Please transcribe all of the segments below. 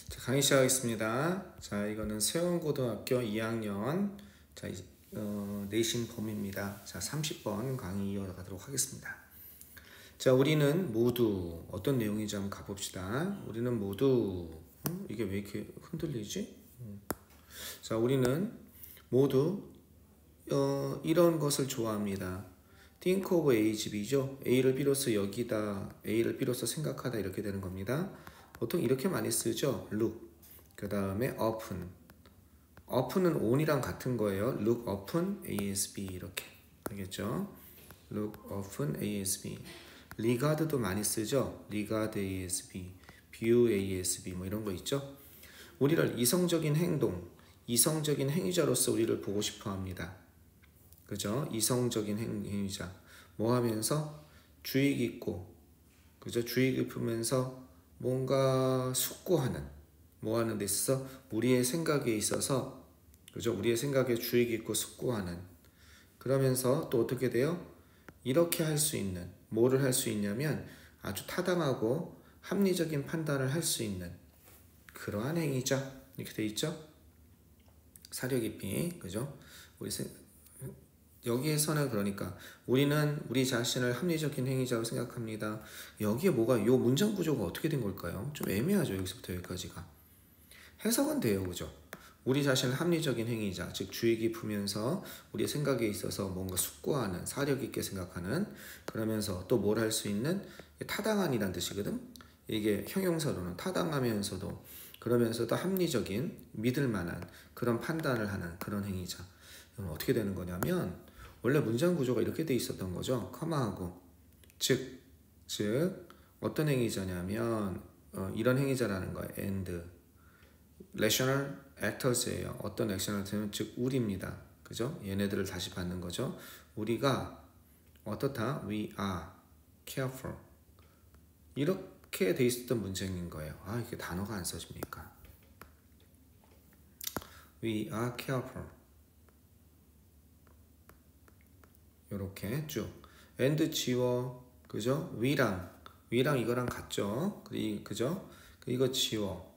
자, 강의 시작하겠습니다. 자, 이거는 세원고등학교 2학년 자, 내신 범위입니다. 자, 30번 강의 이어가도록 하겠습니다. 자, 우리는 모두 어떤 내용인지 한번 가봅시다. 우리는 모두 이게 왜 이렇게 흔들리지? 자, 우리는 모두 이런 것을 좋아합니다. Think of A's B죠. A를 비로소 여기다, A를 비로소 생각하다 이렇게 되는 겁니다. 보통 이렇게 많이 쓰죠. look, 그 다음에 open. open은 on이랑 같은 거예요. look open A as B 이렇게. 알겠죠? look open A as B. regard도 많이 쓰죠. regard A as B, view A as B 뭐 이런 거 있죠. 우리를 이성적인 행동, 이성적인 행위자로서 우리를 보고 싶어 합니다. 그죠? 이성적인 행위자. 뭐 하면서 주의 깊고, 그죠? 주의 깊으면서 뭔가 숙고하는, 뭐 하는 데 있어서 우리의 생각에 있어서, 그죠? 우리의 생각에 주의 깊고 숙고하는. 그러면서 또 어떻게 돼요? 이렇게 할 수 있는, 뭐를 할 수 있냐면 아주 타당하고 합리적인 판단을 할 수 있는 그러한 행위자. 이렇게 돼 있죠? 사려 깊이, 그죠? 여기에서는 그러니까 우리는 우리 자신을 합리적인 행위자로 생각합니다. 여기에 뭐가, 요 문장 구조가 어떻게 된 걸까요? 좀 애매하죠. 여기서부터 여기까지가. 해석은 돼요. 그죠? 우리 자신을 합리적인 행위자, 즉 주의 깊으면서 우리의 생각에 있어서 뭔가 숙고하는, 사력 있게 생각하는, 그러면서 또 뭘 할 수 있는, 타당한이란 뜻이거든. 이게 형용사로는 타당하면서도, 그러면서도 합리적인, 믿을 만한 그런 판단을 하는 그런 행위자. 이건 어떻게 되는 거냐면 원래 문장 구조가 이렇게 돼 있었던 거죠. 커마하고 즉 어떤 행위자냐면 이런 행위자라는 거예요. and rational actors예요. 어떤 액션을 하면 즉 우리입니다. 그죠? 얘네들을 다시 받는 거죠. 우리가 어떻다? We are careful. 이렇게 돼 있었던 문장인 거예요. 아, 이게 단어가 안 써집니까? We are careful. 요렇게 쭉 and 지워, 그죠? we랑 이거랑 같죠? 그죠? 이거 지워.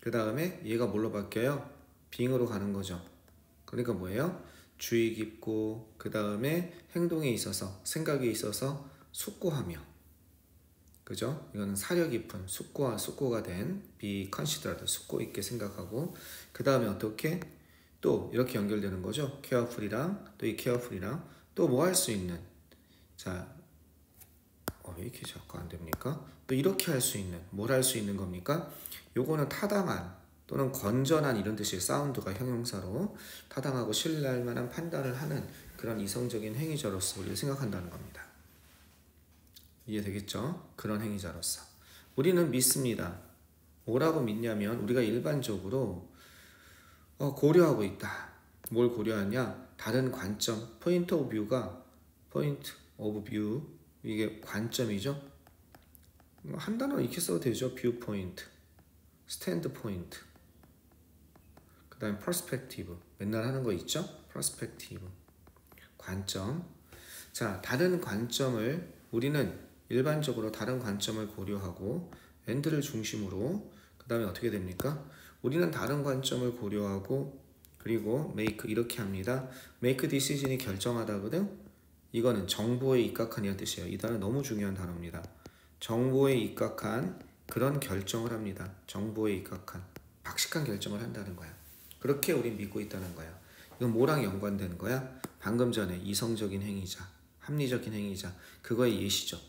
그 다음에 얘가 뭘로 바뀌어요? being으로 가는 거죠. 그러니까 뭐예요? 주의 깊고, 그 다음에 행동에 있어서, 생각에 있어서 숙고하며, 그죠? 이거는 사려 깊은 숙고가 된 be considered, 숙고 있게 생각하고, 그 다음에 어떻게 또 이렇게 연결되는 거죠. careful이랑 또 이 careful이랑 또 뭐 할 수 있는, 자, 왜 이렇게 자꾸 안 됩니까? 또 이렇게 할 수 있는, 뭘 할 수 있는 겁니까? 요거는 타당한 또는 건전한 이런 뜻의 사운드가 형용사로 타당하고 신뢰할 만한 판단을 하는 그런 이성적인 행위자로서 우리를 생각한다는 겁니다. 이해되겠죠? 그런 행위자로서 우리는 믿습니다. 뭐라고 믿냐면 우리가 일반적으로 고려하고 있다. 뭘 고려하냐? 다른 관점, 포인트 오브 뷰가 포인트 오브 뷰, 이게 관점이죠. 한 단어 이렇게 써도 되죠. 뷰 포인트, 스탠드 포인트, 그 다음에 퍼스펙티브, 맨날 하는 거 있죠. 퍼스펙티브, 관점. 자, 다른 관점을 우리는 일반적으로 다른 관점을 고려하고 엔드를 중심으로, 그 다음에 어떻게 됩니까? 우리는 다른 관점을 고려하고 그리고 make 이렇게 합니다. make decision이 결정하다거든. 이거는 정보에 입각한 이런 뜻이에요. 이 단어 너무 중요한 단어입니다. 정보에 입각한 그런 결정을 합니다. 정보에 입각한 박식한 결정을 한다는 거야. 그렇게 우린 믿고 있다는 거야. 이건 뭐랑 연관된 거야? 방금 전에 이성적인 행위자, 합리적인 행위자, 그거의 예시죠.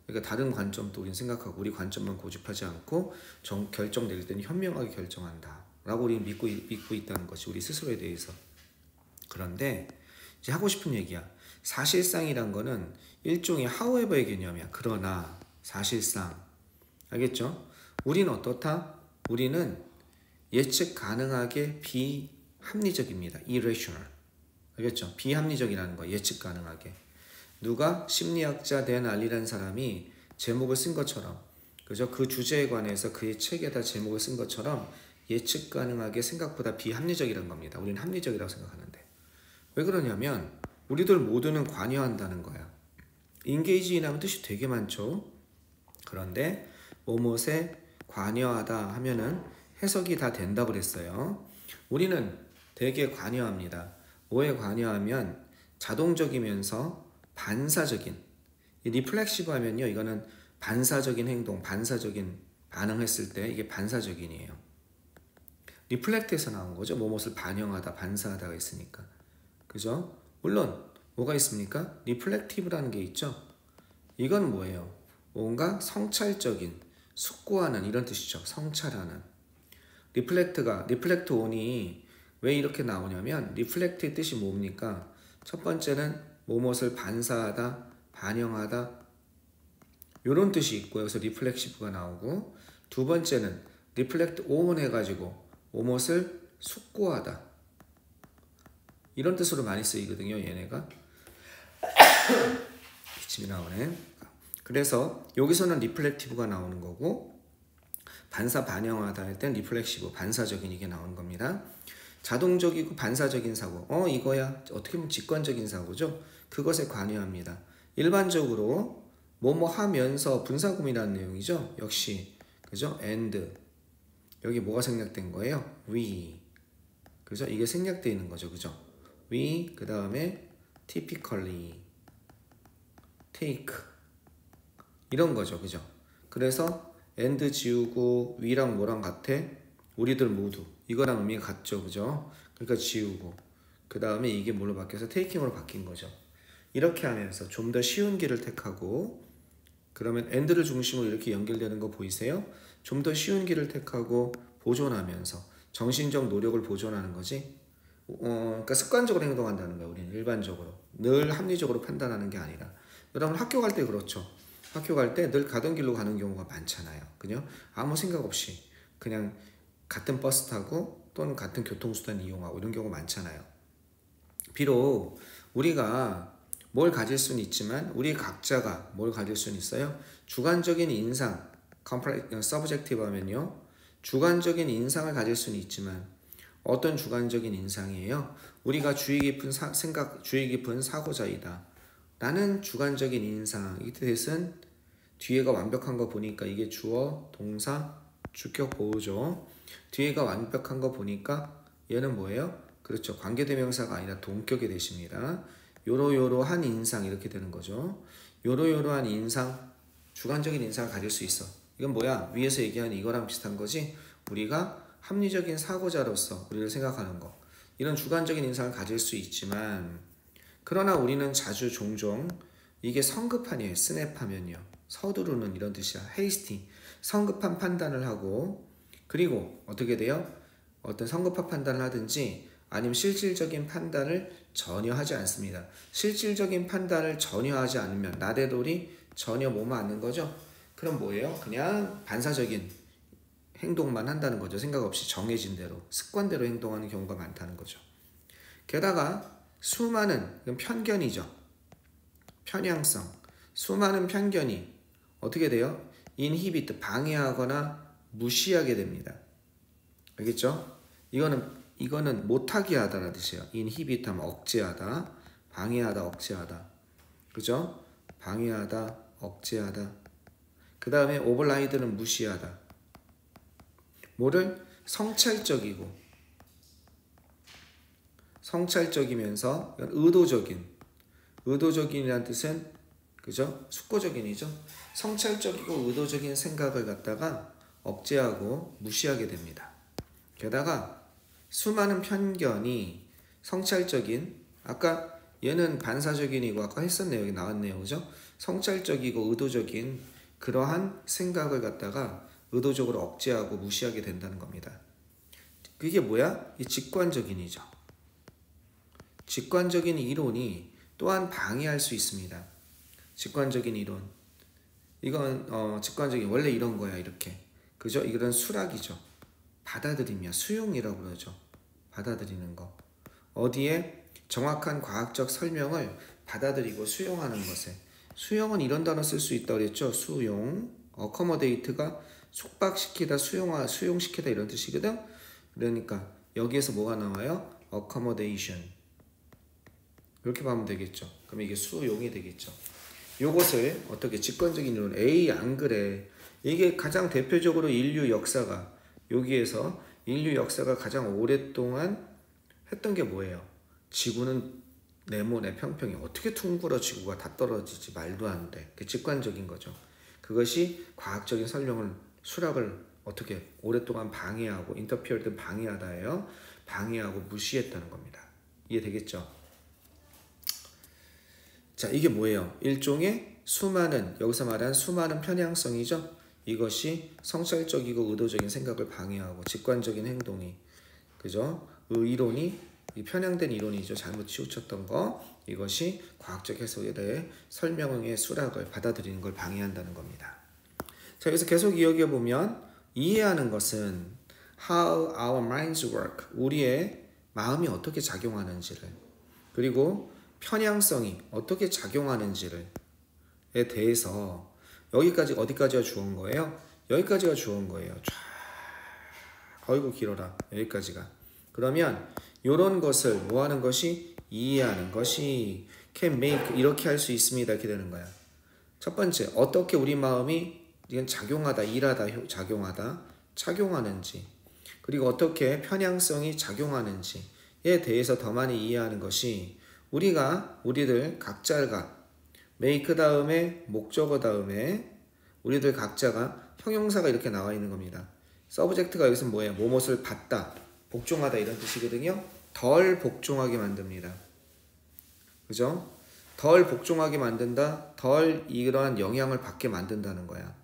그러니까 다른 관점도 우린 생각하고 우리 관점만 고집하지 않고 결정 내릴 때는 현명하게 결정한다 라고 우리는 믿고 있다는 것이 우리 스스로에 대해서. 그런데 이제 하고 싶은 얘기야. 사실상이란 거는 일종의 however의 개념이야. 그러나 사실상, 알겠죠? 우리는 어떻다? 우리는 예측 가능하게 비합리적입니다. irrational. 알겠죠? 비합리적이라는 거, 예측 가능하게. 누가 심리학자 댄 알리라는 사람이 제목을 쓴 것처럼, 그죠? 그 주제에 관해서 그의 책에다 제목을 쓴 것처럼 예측 가능하게 생각보다 비합리적이라는 겁니다. 우리는 합리적이라고 생각하는데. 왜 그러냐면 우리들 모두는 관여한다는 거야. engage이라는 뜻이 되게 많죠. 그런데 뭐뭇에 관여하다 하면은 해석이 다 된다고 그랬어요. 우리는 되게 관여합니다. 뭐에 관여하면 자동적이면서 반사적인, 리플렉시브 하면요, 이거는 반사적인 행동, 반사적인 반응했을 때 이게 반사적인이에요. 리플렉트에서 나온 거죠. 무엇을 반영하다, 반사하다가 있으니까. 그죠? 물론 뭐가 있습니까? 리플렉티브라는 게 있죠. 이건 뭐예요? 뭔가 성찰적인, 숙고하는 이런 뜻이죠. 성찰하는. 리플렉트 온이 왜 이렇게 나오냐면 리플렉트의 뜻이 뭡니까? 첫 번째는 무엇을 반사하다, 반영하다 이런 뜻이 있고요. 그래서 리플렉시브가 나오고, 두 번째는 리플렉트 온 해가지고 무엇을 숙고하다 이런 뜻으로 많이 쓰이거든요. 얘네가 기침이 나오네. 그래서 여기서는 리플렉티브가 나오는 거고, 반사 반영하다 할 땐 리플렉시브 반사적인 이게 나오는 겁니다. 자동적이고 반사적인 사고, 이거야 어떻게 보면 직관적인 사고죠. 그것에 관여합니다. 일반적으로 뭐뭐 하면서 분사구문이라는 내용이죠. 역시 그죠? and 여기 뭐가 생략된 거예요? we. 그죠? 이게 생략되어 있는 거죠. 그죠? we 그 다음에 typically take 이런 거죠. 그죠? 그래서 and 지우고 we랑 뭐랑 같아? 우리들 모두 이거랑 의미가 같죠. 그죠? 그러니까 지우고 그 다음에 이게 뭘로 바뀌어서 taking으로 바뀐 거죠. 이렇게 하면서 좀 더 쉬운 길을 택하고, 그러면 and를 중심으로 이렇게 연결되는 거 보이세요? 좀 더 쉬운 길을 택하고 보존하면서 정신적 노력을 보존하는 거지. 그러니까 습관적으로 행동한다는 거예요. 우리는 일반적으로 늘 합리적으로 판단하는 게 아니라. 여러분 학교 갈 때 그렇죠. 학교 갈 때 늘 가던 길로 가는 경우가 많잖아요. 그죠? 아무 생각 없이 그냥 같은 버스 타고 또는 같은 교통수단 이용하고 이런 경우가 많잖아요. 비록 우리가 뭘 가질 수는 있지만 우리 각자가 뭘 가질 수는 있어요? 주관적인 인상, 서브젝티브 하면요, 주관적인 인상을 가질 수는 있지만 어떤 주관적인 인상이에요? 우리가 주의 깊은 주의 깊은 사고자이다 라는 주관적인 인상. 이 뜻은 뒤에가 완벽한 거 보니까 이게 주어, 동사, 주격 보호죠. 뒤에가 완벽한 거 보니까 얘는 뭐예요? 그렇죠. 관계대명사가 아니라 동격이 되십니다. 요러요러한 인상 이렇게 되는 거죠. 요러요러한 인상, 주관적인 인상을 가질 수 있어. 이건 뭐야? 위에서 얘기한 이거랑 비슷한 거지. 우리가 합리적인 사고자로서 우리를 생각하는 거, 이런 주관적인 인상을 가질 수 있지만, 그러나 우리는 자주 종종 이게 성급한이에요. 스냅하면요, 서두르는 이런 뜻이야. hasty, 성급한 판단을 하고, 그리고 어떻게 돼요? 어떤 성급한 판단을 하든지 아니면 실질적인 판단을 전혀 하지 않습니다. 실질적인 판단을 전혀 하지 않으면 나대돌이 전혀 뭐만 않는 거죠. 그럼 뭐예요? 그냥 반사적인 행동만 한다는 거죠. 생각 없이 정해진 대로, 습관대로 행동하는 경우가 많다는 거죠. 게다가 수많은, 이건 편견이죠. 편향성. 수많은 편견이 어떻게 돼요? inhibit, 방해하거나 무시하게 됩니다. 알겠죠? 이거는 못하게 하다라는 뜻이에요. inhibit 하면 억제하다, 방해하다, 억제하다. 그죠? 방해하다, 억제하다. 그 다음에 override는 무시하다. 뭐를? 성찰적이면서 의도적인이라는 뜻은 그죠? 숙고적인이죠. 성찰적이고 의도적인 생각을 갖다가 억제하고 무시하게 됩니다. 게다가 수많은 편견이 성찰적인, 아까 얘는 반사적인이고 아까 했었네요. 여기 나왔네요. 그죠? 성찰적이고 의도적인 그러한 생각을 갖다가 의도적으로 억제하고 무시하게 된다는 겁니다. 그게 뭐야? 이 직관적인이죠. 직관적인 이론이 또한 방해할 수 있습니다. 직관적인 이론. 이건 직관적인, 원래 이런 거야 이렇게. 그죠? 이건 수락이죠. 받아들이며 수용이라고 그러죠. 받아들이는 거. 어디에 정확한 과학적 설명을 받아들이고 수용하는 것에. 수용은 이런 단어 쓸 수 있다고 그랬죠. 수용. accommodate가 속박시키다, 수용시키다 이런 뜻이거든. 그러니까 여기에서 뭐가 나와요? accommodation. 이렇게 보면 되겠죠. 그럼 이게 수용이 되겠죠. 요것을 어떻게 직관적인 이론, 에이 안 그래. 이게 가장 대표적으로 인류 역사가 여기에서 인류 역사가 가장 오랫동안 했던 게 뭐예요? 지구는 네모네 평평이 어떻게 둥글어 지구가 다 떨어지지 말도 안 돼. 그 직관적인 거죠. 그것이 과학적인 설명을 수락을 어떻게 오랫동안 방해하고 인터피어든 방해하다예요. 방해하고 무시했다는 겁니다. 이해되겠죠? 자, 이게 뭐예요? 일종의 수많은 여기서 말한 수많은 편향성이죠. 이것이 성찰적이고 의도적인 생각을 방해하고 직관적인 행동이 그죠? 이론이 이 편향된 이론이죠. 잘못 치우쳤던 거 이것이 과학적 해석에 대해 설명의 수락을 받아들이는 걸 방해한다는 겁니다. 자, 여기서 계속 이어가 보면 이해하는 것은 how our minds work 우리의 마음이 어떻게 작용하는지를 그리고 편향성이 어떻게 작용하는지를 에 대해서 여기까지 어디까지가 주어온 거예요? 여기까지가 주어온 거예요. 쫙 어이구 길어라 여기까지가. 그러면 이런 것을 뭐 하는 것이 이해하는 것이 can make 이렇게 할 수 있습니다. 이렇게 되는 거야. 첫 번째 어떻게 우리 마음이 이건 작용하다 일하다 작용하다 착용하는지 그리고 어떻게 편향성이 작용하는지에 대해서 더 많이 이해하는 것이 우리들 각자가 make 다음에 목적어 다음에 우리들 각자가 형용사가 이렇게 나와 있는 겁니다. 서브젝트가 여기서 뭐예요? 뭐뭇을 받다, 복종하다 이런 뜻이거든요. 덜 복종하게 만듭니다. 그죠? 덜 복종하게 만든다, 덜 이러한 영향을 받게 만든다는 거야.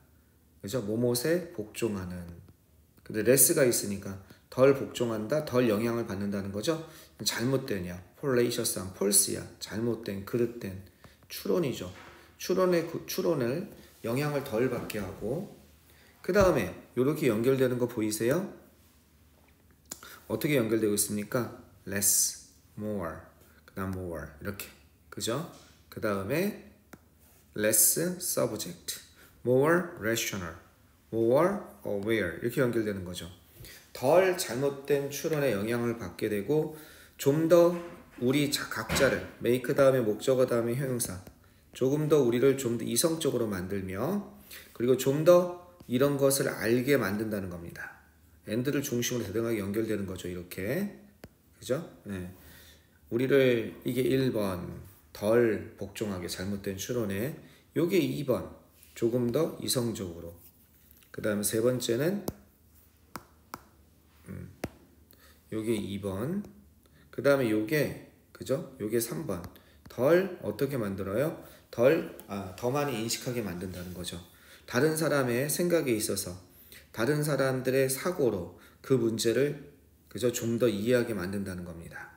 그죠? 뭐뭇에 복종하는. 근데 레스가 있으니까 덜 복종한다, 덜 영향을 받는다는 거죠. 잘못되냐, 폴레이셔스한 폴스야, 잘못된, 그릇된 추론이죠. 추론을 영향을 덜 받게 하고 그 다음에 이렇게 연결되는 거 보이세요? 어떻게 연결되고 있습니까? less, more, 그 다음 more 이렇게 그죠? 그 다음에 less subject, more rational, more aware 이렇게 연결되는 거죠. 덜 잘못된 추론에 영향을 받게 되고 좀 더 우리 각자를 make 다음에 목적어 다음에 형용사 조금 더 우리를 좀 더 이성적으로 만들며 그리고 좀 더 이런 것을 알게 만든다는 겁니다. and를 중심으로 대등하게 연결되는 거죠. 이렇게 그죠? 네. 우리를 이게 1번 덜 복종하게 잘못된 추론에 요게 2번 조금 더 이성적으로 그 다음에 세 번째는 요게 2번 그 다음에 요게 그죠? 요게 3번 덜 어떻게 만들어요? 더 많이 인식하게 만든다는 거죠. 다른 사람의 생각에 있어서 다른 사람들의 사고로 그 문제를 그죠? 좀 더 이해하게 만든다는 겁니다.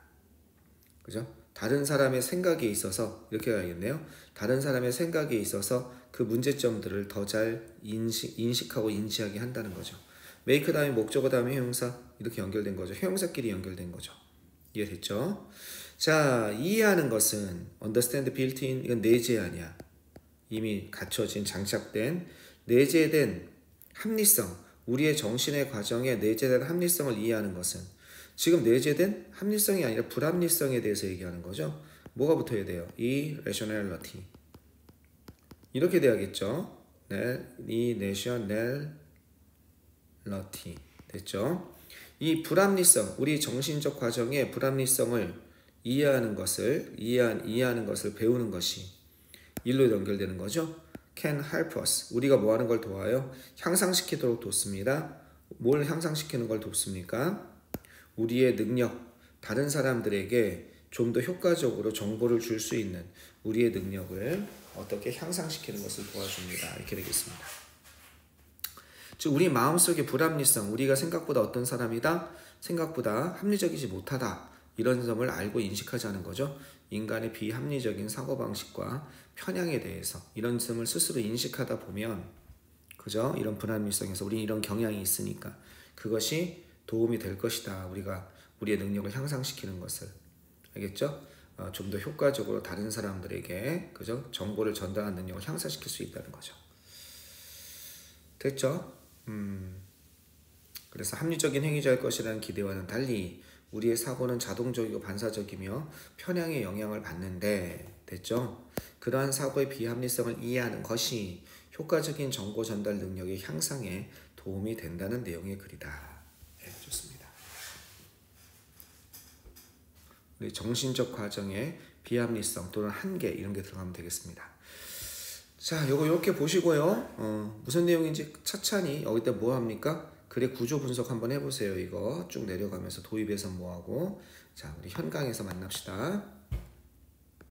그죠? 다른 사람의 생각에 있어서 이렇게 가야겠네요. 다른 사람의 생각에 있어서 그 문제점들을 더 잘 인식하고 인지하게 한다는 거죠. make 다음에 목적어 다음에 형용사 이렇게 연결된 거죠. 형용사끼리 연결된 거죠. 이해됐죠? 자, 이해하는 것은 understand built in 이건 내재 아니야. 이미 갖춰진 장착된 내재된 합리성 우리의 정신의 과정에 내재된 합리성을 이해하는 것은 지금 내재된 합리성이 아니라 불합리성에 대해서 얘기하는 거죠. 뭐가 붙어야 돼요? irrationality 이렇게 돼야겠죠. irrationality 됐죠? 이 불합리성 우리 정신적 과정의 불합리성을 이해하는 것을 배우는 것이 일로 연결되는 거죠. can help us 우리가 뭐 하는 걸 도와요? 향상시키도록 돕습니다. 뭘 향상시키는 걸 돕습니까? 우리의 능력 다른 사람들에게 좀 더 효과적으로 정보를 줄 수 있는 우리의 능력을 어떻게 향상시키는 것을 도와줍니다. 이렇게 되겠습니다. 즉 우리 마음속의 불합리성 우리가 생각보다 어떤 사람이다? 생각보다 합리적이지 못하다. 이런 점을 알고 인식하자는 거죠. 인간의 비합리적인 사고방식과 편향에 대해서 이런 점을 스스로 인식하다 보면 그죠? 이런 불합리성에서 우리 이런 경향이 있으니까 그것이 도움이 될 것이다. 우리가 우리의 능력을 향상시키는 것을 알겠죠? 좀 더 효과적으로 다른 사람들에게 그죠? 정보를 전달하는 능력을 향상시킬 수 있다는 거죠. 됐죠? 그래서 합리적인 행위자일 것이라는 기대와는 달리 우리의 사고는 자동적이고 반사적이며 편향의 영향을 받는데 됐죠? 그러한 사고의 비합리성을 이해하는 것이 효과적인 정보 전달 능력의 향상에 도움이 된다는 내용의 글이다. 우리 정신적 과정의 비합리성 또는 한계 이런 게 들어가면 되겠습니다. 자, 요거 이렇게 보시고요. 무슨 내용인지 차차히 여기 때 뭐 합니까? 글의 구조 분석 한번 해보세요. 이거 쭉 내려가면서 도입해서 뭐 하고. 자, 우리 현강에서 만납시다.